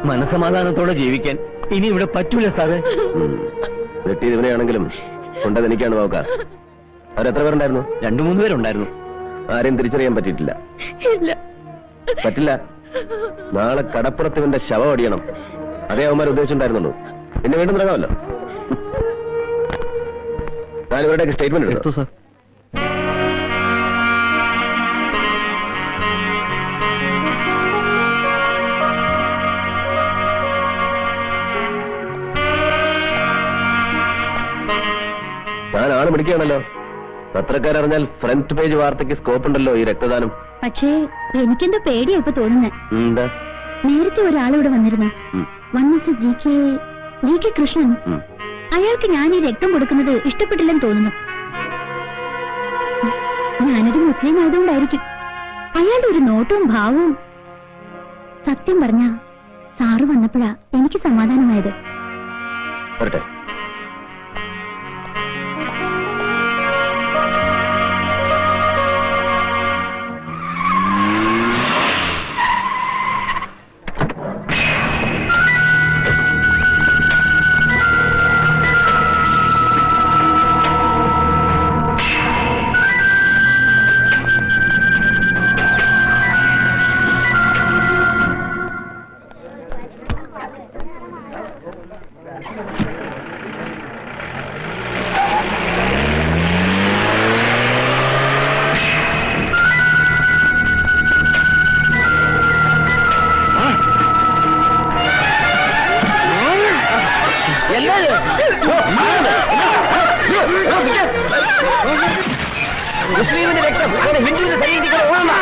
മനസമാധാനത്തോടെ ജീവിക്കാൻ ഇനി ഇവിടെ പറ്റൂല സാറേ. വെട്ടിയത് ഇവനെയാണെങ്കിലും കൊണ്ടത് എനിക്കാണ് നോക്കാം. അവരെത്ര പേരുണ്ടായിരുന്നു? 2-3 പേരുണ്ടായിരുന്നു. ആരെയും തിരിച്ചറിയാൻ പറ്റിയിട്ടില്ല? പറ്റില്ല. നാളെ കടപ്പുറത്ത് ഇവന്റെ ശവം അടിയണം. അതേ അവന്മാർ ഉദ്ദേശിച്ചിട്ടുണ്ടായിരുന്നുള്ളൂ. പിന്നെ വീണ്ടും തുടങ്ങാമല്ലോ. ഞാൻ ഇവരുടെയൊക്കെ സ്റ്റേറ്റ്മെന്റ് എടുത്തു സാർ. ഞാൻ ആള് പിടിക്കുകയാണല്ലോ. പത്രക്കാരറിഞ്ഞാൽ ഫ്രണ്ട് പേജ് വാർത്തയ്ക്ക് സ്കോപ്പ് ഉണ്ടല്ലോ ഈ രക്തദാനം. പക്ഷേ എനിക്കെന്തോ പേടിയാ ഇപ്പൊ തോന്നുന്നത്. എന്താ? നേരത്തെ ഒരാളിവിടെ വന്നിരുന്നു. G K Krishnan. അയാൾക്ക് ഞാൻ ഈ രക്തം കൊടുക്കുന്നത് ഇഷ്ടപ്പെട്ടില്ലെന്ന് തോന്നുന്നു. ഞാനൊരു മുസ്ലിം ആയതുകൊണ്ടായിരിക്കും. അയാളുടെ ഒരു നോട്ടവും ഭാവവും. സത്യം പറഞ്ഞ സാറ് വന്നപ്പോഴാ എനിക്ക് സമാധാനമായത്. വരട്ടെ. മുസ്ലിമിന്റെ രക്തം ഹിന്ദുവിന്റെ ശരീരത്തിൽ കൂടെ ഓടണം.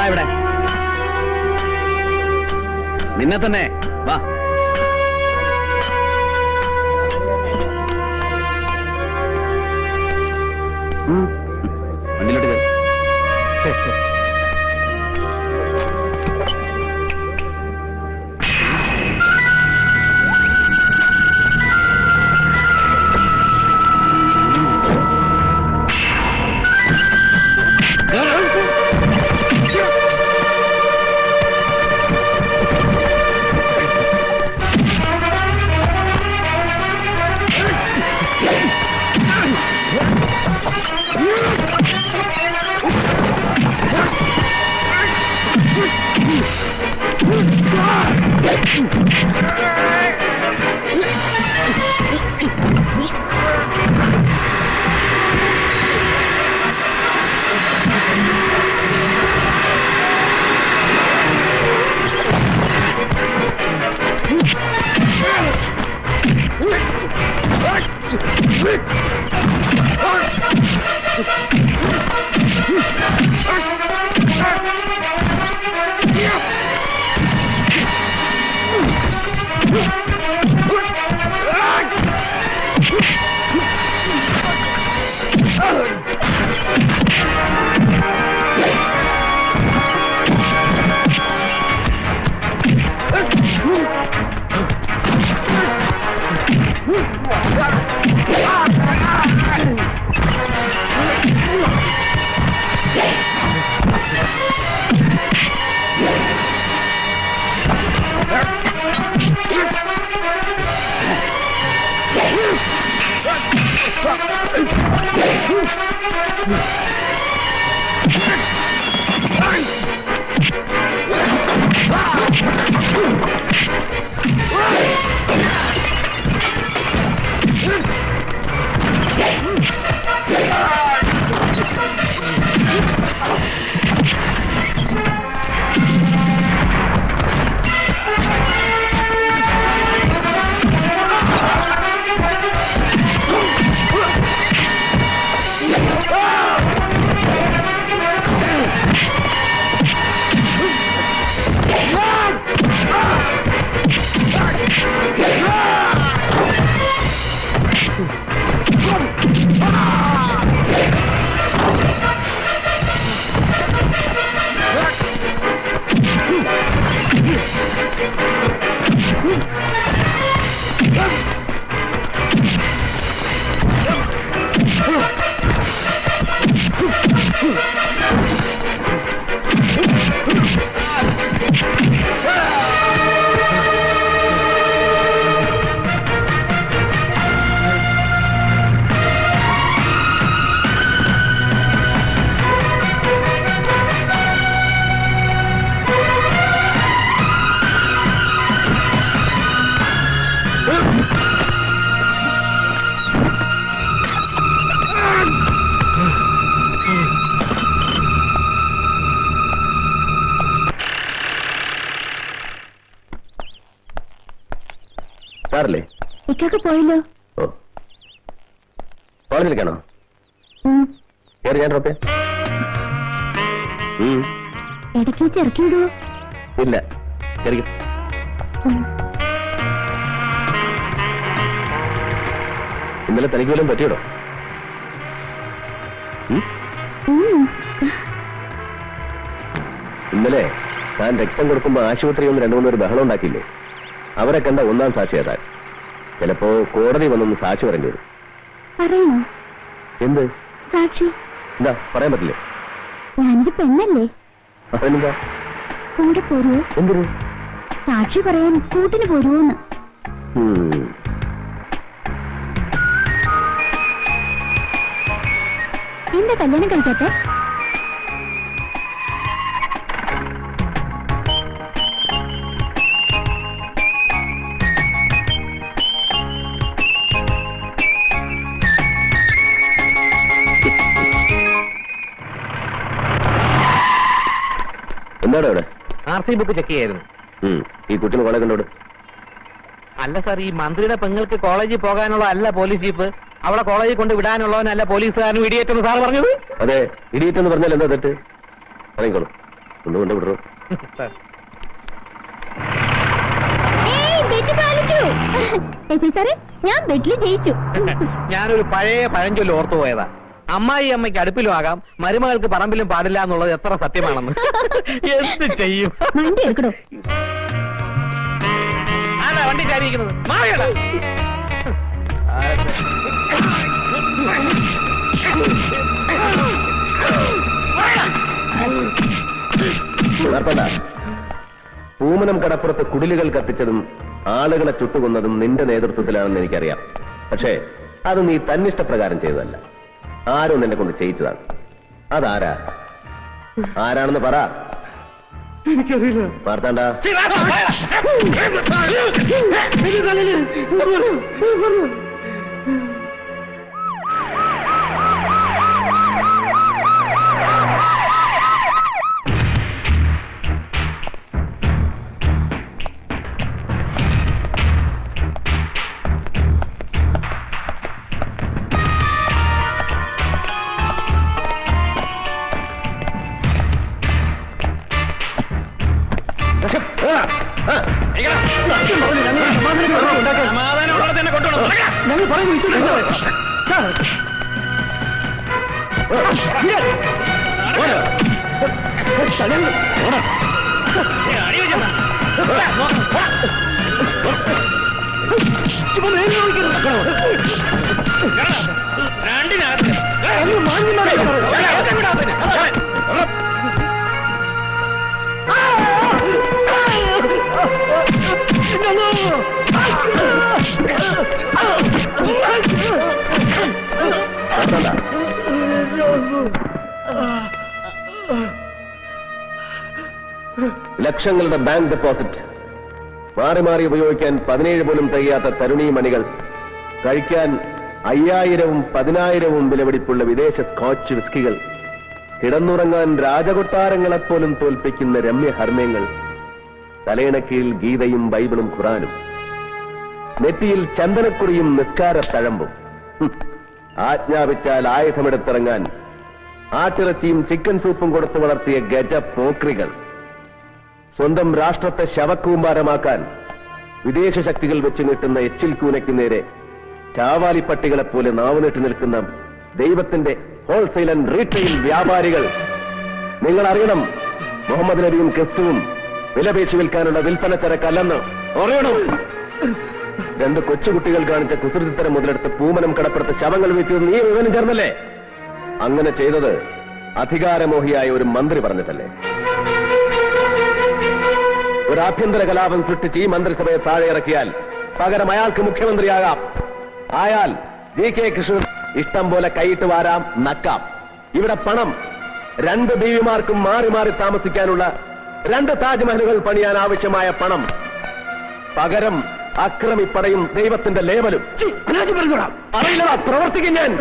ഇവിടെ നിന്നെ തന്നെ വാ. വണ്ടിയിലോട്ട് കയറി. സാറല്ലേ? ഇക്കൊക്കെ പോയല്ലോ. ഓ, കോളേജിലേക്കാണോ? കയറി, ഞാൻ ഡ്രോപ്പ് ചെയ്യാം. ഇടയ്ക്ക് വെച്ച് ഇറക്കി വിടുവോ? ഇല്ല, കയറി. ഇന്നലെ തനിക്ക് വല്ലതും പറ്റിയോടോ? ഇന്നലെ താൻ രക്തം കൊടുക്കുമ്പോ ആശുപത്രി ഒന്ന് 2-3 പേര് ബഹളം ഉണ്ടാക്കിയില്ലേ? അവരെ കണ്ട ഒന്നാം സാക്ഷി ഏതാ? ചിലപ്പോ കോടതി വന്നൊന്ന് സാക്ഷി പറയേണ്ടി വരും. പറയണോ? എന്ത് സാക്ഷി? എന്താ പറയാൻ പറ്റില്ലേ? ഞാനൊരു പെണ്ണല്ലേ? അതെന്താ? കൂടെ പോരുവോ? എന്തിനു? സാക്ഷി പറയാൻ കൂട്ടിന് പോരുവോന്ന്. എന്താ കല്യാണം കഴിക്കാത്തെ? എന്താണ് അവിടെ? RC ബുക്ക് ചെക്ക് ചെയ്യായിരുന്നു. ഈ കുട്ടിന് കോളേജ് കണ്ടോട്. അല്ല സാർ, ഈ മന്ത്രിയുടെ പെങ്ങൾക്ക് കോളേജിൽ പോകാനുള്ള അല്ല പോലീസ് ജീപ്പ്, അവളെ കോളേജിൽ കൊണ്ട് വിടാനുള്ളവനല്ല പോലീസുകാരനും ഇടിയേറ്റെന്ന് സാർ പറഞ്ഞത്. അതെ, ഇടിയേറ്റെന്ന് പറഞ്ഞാൽ എന്താ തെറ്റ്? ഇറങ്ങിക്കോളൂ, ഒന്നുകൊണ്ട് വിടറോ. ഞാൻ ബെറ്റിൽ ജയിച്ചു. ഞാനൊരു പഴയ പഴഞ്ചൊല്ല് ഓർത്തു പോയതാ. അമ്മായി അമ്മയ്ക്ക് അടുപ്പിലും ആകാം, മരുമകൾക്ക് പറമ്പിലും പാടില്ല എന്നുള്ളത് എത്ര സത്യമാണെന്ന്. എന്ത് ചെയ്യും? വണ്ടി എടുക്കണോ? ആരാ വണ്ടി ചാരിയിരിക്കുന്നത്? മാറിയടാ. പൂമനം കടപ്പുറത്ത് കുടിലുകൾ കത്തിച്ചതും ആളുകളെ ചുട്ടുകൊന്നതും നിന്റെ നേതൃത്വത്തിലാണെന്ന് എനിക്കറിയാം. പക്ഷേ അത് നീ തന്നിഷ്ടപ്രകാരം ചെയ്തതല്ല, ആരോ നിന്നെ കൊണ്ട് ചെയ്യിച്ചതാണ്. അതാരാ? ആരാണെന്ന് പറ. എനിക്കറിയില്ല. വാർത്താണ്ട. ഞങ്ങൾ പറയുന്നു. ലക്ഷങ്ങളുടെ ബാങ്ക് ഡെപ്പോസിറ്റ് മാറി മാറി ഉപയോഗിക്കാൻ 17 പോലും തികയാത്ത തരുണീ മണികൾ, കഴിക്കാൻ 5000-ഉം 10000-ഉം വിലപിടിപ്പുള്ള വിദേശ സ്കോച്ച് വിസ്കികൾ, കിടന്നുറങ്ങാൻ രാജകൊട്ടാരങ്ങളെപ്പോലും തോൽപ്പിക്കുന്ന രമ്യഹർമ്മ്യങ്ങൾ, തലയിണക്കീഴിൽ ഗീതയും ബൈബിളും ഖുറാനും, നെറ്റിയിൽ ചന്ദനക്കുറിയും നിസ്കാര തഴമ്പും, ആജ്ഞാപിച്ചാൽ ആയുധമെടുത്തിറങ്ങാൻ ആട്ടിറച്ചിയും ചിക്കൻ സൂപ്പും കൊടുത്തു വളർത്തിയ ഗജ പോക്രികൾ, സ്വന്തം രാഷ്ട്രത്തെ ശവക്കൂമ്പാരമാക്കാൻ വിദേശ ശക്തികൾ വെച്ച് നീട്ടുന്ന എച്ചിൽ കൂനയ്ക്കു നേരെ ചാവാലിപ്പട്ടികളെപ്പോലെ നാവുനീട്ടി നിൽക്കുന്ന ദൈവത്തിന്റെ ഹോൾസെയിൽ ആൻഡ് റീറ്റെയിൽ വ്യാപാരികൾ. നിങ്ങൾ അറിയണം, മുഹമ്മദ് നബിയും ക്രിസ്തുവും വിലപേശി വിൽക്കാനുള്ള വിൽപ്പന ചരക്കല്ലെന്ന് അറിയണം. 2 കൊച്ചുകുട്ടികൾ കാണിച്ച കുസൃതിത്തരം മുതലെടുത്ത് പൂമനം കടപ്പുറത്ത് ശവങ്ങൾ വീഴ്ത്തിയത് നീ വിവരം ചേർന്നല്ലേ? അങ്ങനെ ചെയ്തത് അധികാരമോഹിയായ ഒരു മന്ത്രി പറഞ്ഞിട്ടല്ലേ? ഒരു ആഭ്യന്തര കലാപം സൃഷ്ടിച്ച് ഈ മന്ത്രിസഭയെ താഴെ ഇറക്കിയാൽ പകരം അയാൾക്ക് മുഖ്യമന്ത്രിയാകാം. ആയാൽ GK കൃഷ്ണൻ ഇഷ്ടം പോലെ കൈയിട്ട് വാരാം, നക്കാം. ഇവിടെ പണം 2 ബീവിമാർക്കും മാറി മാറി താമസിക്കാനുള്ള 2 താജ്മഹലുകൾ പണിയാൻ ആവശ്യമായ പണം. പകരം അക്രമിപ്പടയും ദൈവത്തിന്റെ ലേബലും. അറിയില്ല, പ്രവർത്തിക്കും ഞാൻ.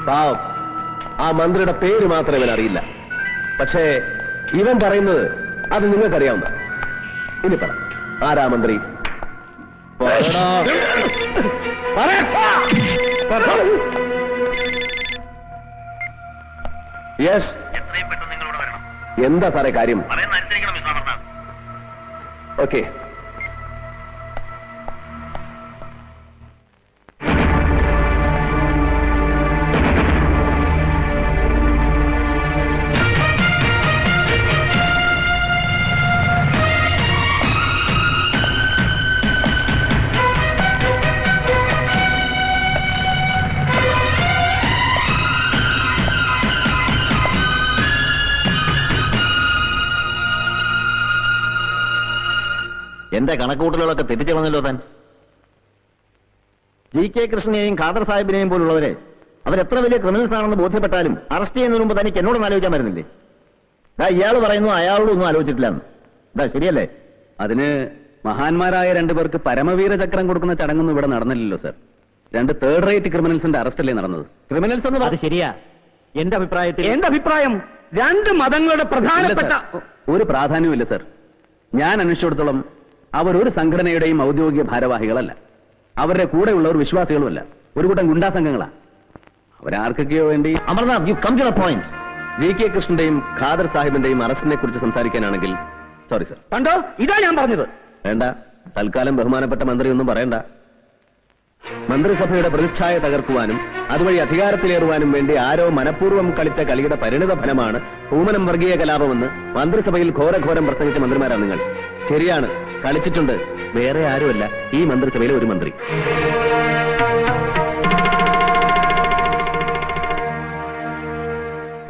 പാവം ആ മന്ത്രിയുടെ പേര് മാത്രമേ ഇവൻ അറിയില്ല. പക്ഷേ ഇവൻ പറയുന്നത് അത് നിങ്ങൾക്കറിയാവുന്ന. ഇനി പറ, ആരാ മന്ത്രി? യെസ്, എന്താ സാറേ കാര്യം? ഓക്കെ. എന്റെ കണക്കുകൂട്ടലുകളൊക്കെ തെറ്റിച്ചു കളഞ്ഞല്ലോ താൻ. GK കൃഷ്ണനെയും ഖാദർ സാഹിബിനെയും പോലുള്ളവരെ അവരെത്ര വലിയ ക്രിമിനൽസ് ആണെന്ന് ബോധ്യപ്പെട്ടാലും അറസ്റ്റ് ചെയ്യുന്നതിന് മുമ്പ് തനിക്ക് എന്നോടൊന്നും ആലോചിക്കാൻ വരുന്നില്ലേ? ഇയാൾ പറയുന്നു അയാളോടൊന്നും ആലോചിച്ചിട്ടില്ലെന്ന്. ശരിയല്ലേ? അതിന് മഹാന്മാരായ രണ്ടുപേർക്ക് പരമവീര ചക്രം കൊടുക്കുന്ന ചടങ്ങൊന്നും ഇവിടെ നടന്നില്ലല്ലോ സർ. 2 തേർഡ് റേറ്റ് ക്രിമിനൽസിന്റെ അറസ്റ്റല്ലേ നടന്നത്? ക്രിമിനൽസ് എന്ന് അത് ശരിയാ. എന്റെ അഭിപ്രായം 2 മതങ്ങളുടെ പ്രധാനപ്പെട്ട ഒരു പ്രാധാന്യമില്ല സർ. ഞാൻ അന്വേഷിച്ചിടത്തോളം അവരൊരു സംഘടനയുടെയും ഔദ്യോഗിക ഭാരവാഹികളല്ല. അവരുടെ കൂടെയുള്ളവർ വിശ്വാസികളുമല്ല. ഒരു കൂട്ടം ഗുണ്ടാ സംഘങ്ങളാണ്. അവരാർക്കൊക്കെയോ വേണ്ടി. Amarnath, you come to the point. GK കൃഷ്ണന്റെയും ഖാദർ സാഹിബിന്റെയും അറസ്റ്റിനെ കുറിച്ച് സംസാരിക്കാനാണെങ്കിൽ സോറി സർ. കണ്ടോ, ഇതാ ഞാൻ പറഞ്ഞത്. വേണ്ട, തൽക്കാലം ബഹുമാനപ്പെട്ട മന്ത്രി ഒന്നും പറയണ്ട. മന്ത്രിസഭയുടെ പ്രതിച്ഛായ തകർക്കുവാനും അതുവഴി അധികാരത്തിലേറുവാനും വേണ്ടി ആരോ മനഃപൂർവ്വം കളിച്ച കളിയുടെ പരിണിത ഫലമാണ് പൂമനം വർഗീയ കലാപമെന്ന് മന്ത്രിസഭയിൽ ഘോരഘോരം പ്രസംഗിച്ച മന്ത്രിമാരാണ് നിങ്ങൾ. ശരിയാണ്, കളിച്ചിട്ടുണ്ട്. വേറെ ആരുമല്ല, ഈ മന്ത്രിസഭയിലെ ഒരു മന്ത്രി.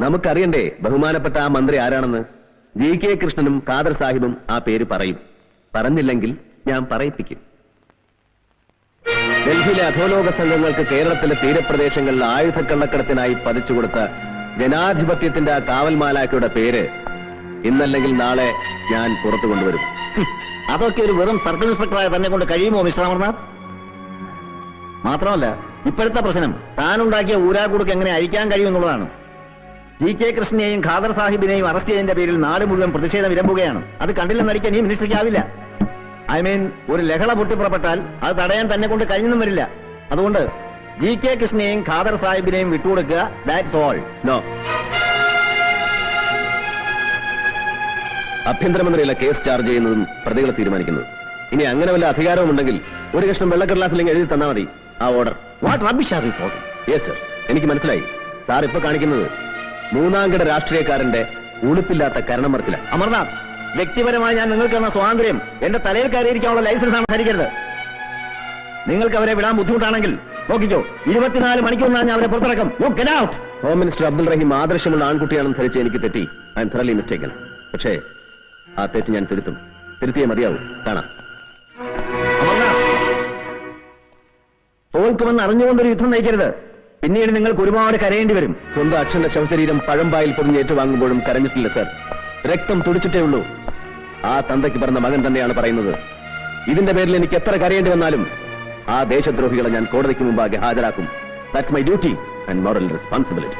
നമുക്കറിയണ്ടേ ബഹുമാനപ്പെട്ട ആ മന്ത്രി ആരാണെന്ന്? GK കൃഷ്ണനും ഖാദർ സാഹിബും ആ പേര് പറയും. പറഞ്ഞില്ലെങ്കിൽ ഞാൻ പറയിപ്പിക്കും. ഡൽഹിയിലെ അധോലോക സംഘങ്ങൾക്ക് കേരളത്തിലെ തീരപ്രദേശങ്ങളിൽ ആയുധക്കള്ളക്കടത്തിനായി പതിച്ചുകൊടുത്ത ജനാധിപത്യത്തിന്റെ ആ കാവൽമാലാക്കയുടെ പേര് ഇന്നല്ലെങ്കിൽ നാളെ ഞാൻ പുറത്തു കൊണ്ടുവരും. അതൊക്കെ ഒരു വെറും സർക്കിൾ ഇൻസ്പെക്ടറായ തന്നെ കൊണ്ട് കഴിയുമോ മിസ്റ്റർ അമർനാഥ്? മാത്രമല്ല, ഇപ്പോഴത്തെ പ്രശ്നം താനുണ്ടാക്കിയ ഊരാക്കുടുക്ക് എങ്ങനെ അഴിക്കാൻ കഴിയുമെന്നുള്ളതാണ്. GK കൃഷ്ണനെയും ഖാദർ സാഹിബിനെയും അറസ്റ്റ് ചെയ്തതിന്റെ പേരിൽ നാട് മുഴുവൻ പ്രതിഷേധം ഇരമ്പുകയാണ്. അത് കണ്ടില്ലെന്നടിക്കാൻ ഈ മിനിസ്റ്ററിക്കാവില്ല. ഒരു ലഹള പൊട്ടിപ്പുറപ്പെട്ടാൽ അത് തടയാൻ തന്നെ കൊണ്ട് കഴിഞ്ഞൊന്നും വരില്ല. അതുകൊണ്ട് GK കൃഷ്ണനെയും ഖാദർ സാഹിബിനെയും വിട്ടുകൊടുക്കുക. That's all. നോ. ആഭ്യന്തരമന്ത്രിയല്ല കേസ് ചാർജ് ചെയ്യുന്നതും പ്രതികളെ തീരുമാനിക്കുന്നത്. ഇനി അങ്ങനെ വല്ല അധികാരവും ഉണ്ടെങ്കിൽ ഒരു കഷ്ണം വെള്ളക്കടലാസിലേക്ക് എഴുതി തന്നാൽ മതി ആ order. What rubbish are you talking? Yes sir, എനിക്ക് മനസ്സിലായി. സാർ ഇപ്പൊ കാണിക്കുന്നത് 3ാംകിട രാഷ്ട്രീയക്കാരന്റെ ഉളുപ്പില്ലാത്ത കരണം മറിച്ചില്ല. അമർനാഥ്, വ്യക്തിപരമായി ഞാൻ നിങ്ങൾക്ക് തന്ന സ്വാതന്ത്ര്യം എന്റെ തലയിൽ കയറിയിരിക്കാനുള്ള ലൈസൻസ് ആണ് ധരിക്കരുത്. നിങ്ങൾക്ക് അവരെ വിടാൻ ബുദ്ധിമുട്ടാണെങ്കിൽ നോക്കിക്കോ, 24 മണിക്കൂറിനാണ് ഞാൻ അവരെ പുറത്തിറക്കും. You get out. Home minister Abdul Rahim ആദർശമുള്ള ആൺകുട്ടിയാണെന്ന് ധരിച്ച് എനിക്ക് തെറ്റി. I am thoroughly mistaken. പക്ഷേ ആ തെറ്റ് ഞാൻ തിരുത്തിയേ മതിയാവും. കാണാം. തോൽക്കുമെന്ന് അറിഞ്ഞുകൊണ്ടൊരു യുദ്ധം നയിക്കരുത്. പിന്നീട് നിങ്ങൾക്ക് ഒരുപാട് കരയേണ്ടി വരും. സ്വന്തം അച്ഛന്റെ ശവശരീരം പഴമ്പായിൽ പൊതിഞ്ഞ് ഏറ്റുവാങ്ങുമ്പോഴും കരഞ്ഞിട്ടില്ല സർ. രക്തം തുടിച്ചിട്ടേ ഉള്ളൂ. ആ തന്തയ്ക്ക് പറഞ്ഞ മകൻ തന്നെയാണ് പറയുന്നത്. ഇതിന്റെ പേരിൽ എനിക്ക് എത്ര കരയേണ്ടി വന്നാലും ആ ദേശദ്രോഹികളെ ഞാൻ കോടതിക്ക് മുമ്പാകെ ഹാജരാക്കും. That's my duty and moral responsibility.